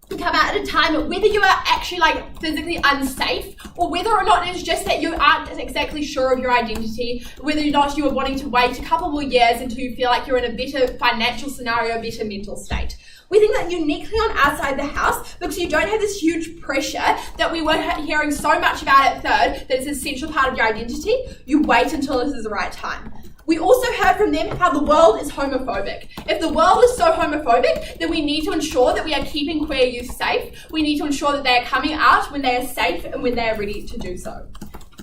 To come out at a time whether you are actually physically unsafe or whether or not it's just that you aren't exactly sure of your identity, whether or not you are wanting to wait a couple more years until you feel like you're in a better financial scenario, a better mental state. We think that uniquely on our side of the house, because you don't have this huge pressure that we were hearing so much about at Third, that it's an essential part of your identity, you wait until this is the right time. We also heard from them how the world is homophobic. If the world is so homophobic, then we need to ensure that we are keeping queer youth safe. We need to ensure that they are coming out when they are safe and when they are ready to do so.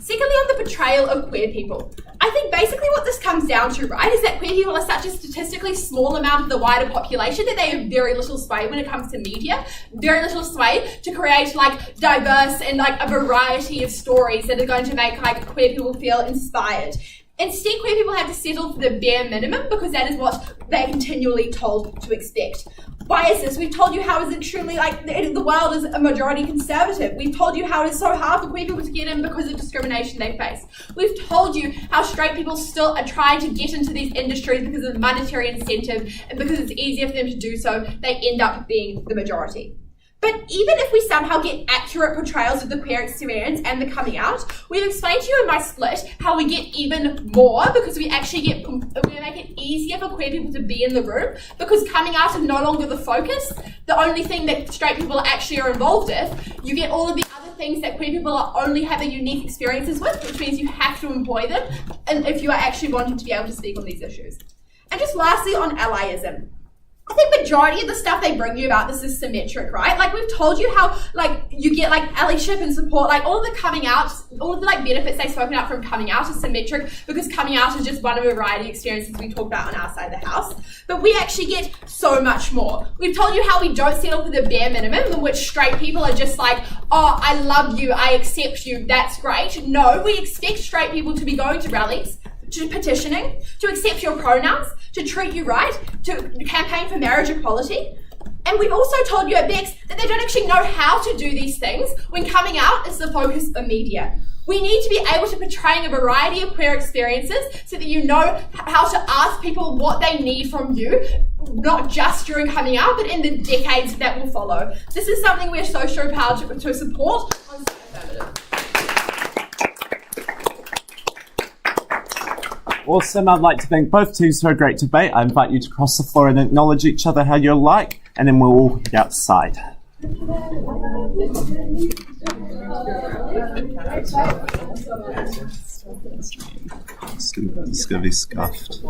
Secondly, on the portrayal of queer people. I think basically what this comes down to, right, is that queer people are such a statistically small amount of the wider population that they have very little sway when it comes to media, very little sway to create diverse and a variety of stories that are going to make queer people feel inspired. Instead, queer people have to settle for the bare minimum because that is what they're continually told to expect. Why is this? We've told you how it's extremely, the world is a majority conservative. We've told you how it is so hard for queer people to get in because of discrimination they face. We've told you how straight people still are trying to get into these industries because of monetary incentive and because it's easier for them to do so, they end up being the majority. But even if we somehow get accurate portrayals of the queer experience and the coming out, we've explained to you in my split how we get even more because we actually make it easier for queer people to be in the room because coming out is no longer the focus. The only thing that straight people actually are involved with, you get all of the other things that queer people only have a unique experiences with, which means you have to employ them and if you are actually wanting to be able to speak on these issues. And just lastly on allyism. I think majority of the stuff they bring you about this is symmetric, right? We've told you how, you get, allyship and support, all of the coming out, all of the, benefits they've spoken out from coming out is symmetric because coming out is just one of a variety of experiences we talk about on our side of the house. But we actually get so much more. We've told you how we don't settle for the bare minimum in which straight people are just oh, I love you, I accept you, that's great. No, we expect straight people to be going to rallies, to petitioning, to accept your pronouns, to treat you right, to campaign for marriage equality. And we've also told you at Bex that they don't actually know how to do these things when coming out is the focus of media. We need to be able to portray a variety of queer experiences so that you know how to ask people what they need from you, not just during coming out, but in the decades that will follow. This is something we're so proud to support on Affirmative. Awesome. I'd like to thank both teams for a great debate. I invite you to cross the floor and acknowledge each other how you like, and then we'll all head outside. It's going to be scuffed.